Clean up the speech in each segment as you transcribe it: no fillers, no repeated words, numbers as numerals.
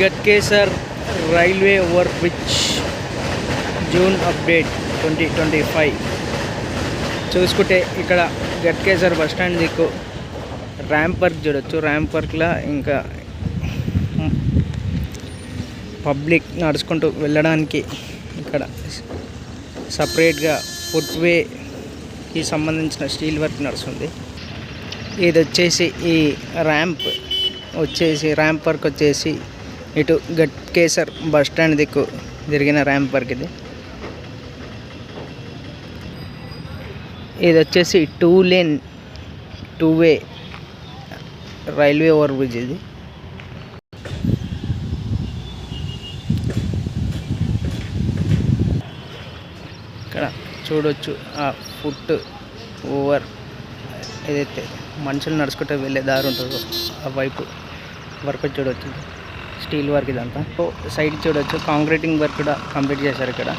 Ghatkesar railway over bridge June update 2025 చూసుకుంటే ఇక్కడ Ghatkesar bus stand దిక్కు ర్యాంప్ వర్క్ చూడొచ్చు. ర్యాంప్ వర్క్లో ఇంకా పబ్లిక్ నడుచుకుంటూ వెళ్ళడానికి ఇక్కడ సపరేట్గా ఫుట్వేకి సంబంధించిన స్టీల్ వర్క్ నడుస్తుంది. ఇది వచ్చేసి ఈ ర్యాంప్ వర్క్ వచ్చేసి ఇటు గట్కేసర్ బస్టాండ్ దిక్కు జరిగిన ర్యాంప్ వర్క్ ఇది వచ్చేసి 2 లేన్ 2 వే రైల్వే ఓవర్ బ్రిడ్జ్. ఇది ఇక్కడ చూడొచ్చు ఆ ఫుట్ ఓవర్ ఏదైతే మనుషులు నడుచుకుంటూ వెళ్ళే దారి ఉంటుందో ఆ వైపు వర్క్ చూడవచ్చు. స్టీల్ వర్క్ ఇదంతా. సైడ్ చూడవచ్చు కాంక్రీటింగ్ వర్క్ కూడా కంప్లీట్ చేశారు. ఇక్కడ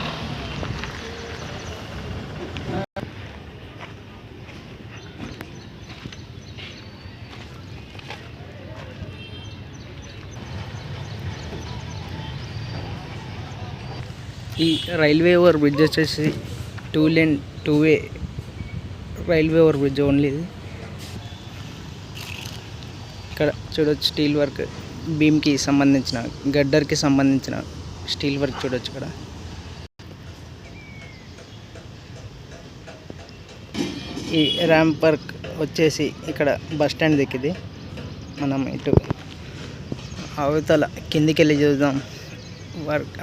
ఈ రైల్వే ఓవర్ బ్రిడ్జ్ వచ్చేసి 2 లేన్ 2 వే రైల్వే ఓవర్ బ్రిడ్జ్ ఓన్లీ. ఇది ఇక్కడ చూడవచ్చు స్టీల్ వర్క్, బీమ్కి సంబంధించిన గడ్డర్కి సంబంధించిన స్టీల్ వర్క్ చూడవచ్చు. ఇక్కడ ఈ ర్యాంప్ వర్క్ వచ్చేసి ఇక్కడ బస్ స్టాండ్ దిక్కిది. మనం ఇటు అవతల కిందికి వెళ్ళి చూద్దాం. వర్క్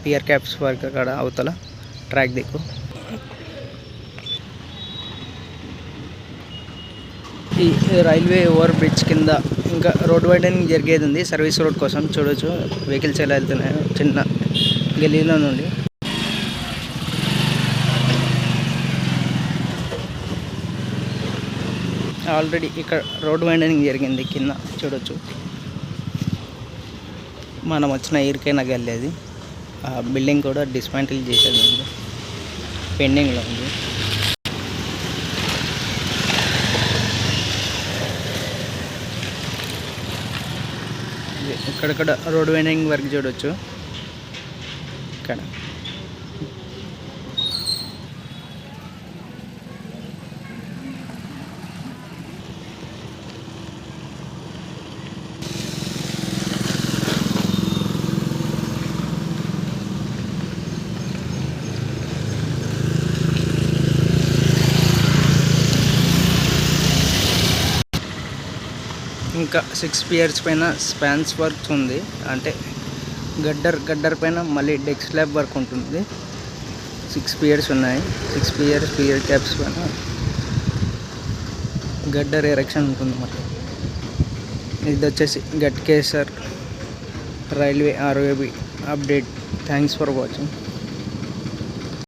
పిఆర్ క్యాప్స్ వర్క్ అక్కడ అవతల ట్రాక్ దిక్కు. ఈ రైల్వే ఓవర్ బ్రిడ్జ్ కింద ఇంకా రోడ్ వైడనింగ్ జరిగేది ఉంది. సర్వీస్ రోడ్ కోసం చూడవచ్చు వెహికల్స్ ఎలా వెళ్తున్నాయో చిన్న గలీలో నుండి. ఆల్రెడీ ఇక్కడ రోడ్ వైడనింగ్ జరిగింది. కింద చూడవచ్చు మనం వచ్చిన ఇరుకైనా గల్లేది. ఆ బిల్డింగ్ కూడా డిస్మాంటిల్ చేసేది ఉంది, పెండింగ్లో ఉంది. ఇక్కడక్కడ రోడ్ వైడనింగ్ వర్క్ చూడవచ్చు. ఇక్కడ ఇంకా 6 పియర్స్ పైన స్పాన్స్ వర్క్ ఉంది. అంటే గడ్డర్ పైన మళ్ళీ డెక్ స్లాబ్ వర్క్ ఉంటుంది. 6 పియర్స్ ఉన్నాయి. 6 పియర్ క్యాప్స్ పైన గడ్డర్ ఎరెక్షన్ ఉంటుంది. మరి ఇది వచ్చేసి Ghatkesar railway ROB update. Thanks for watching.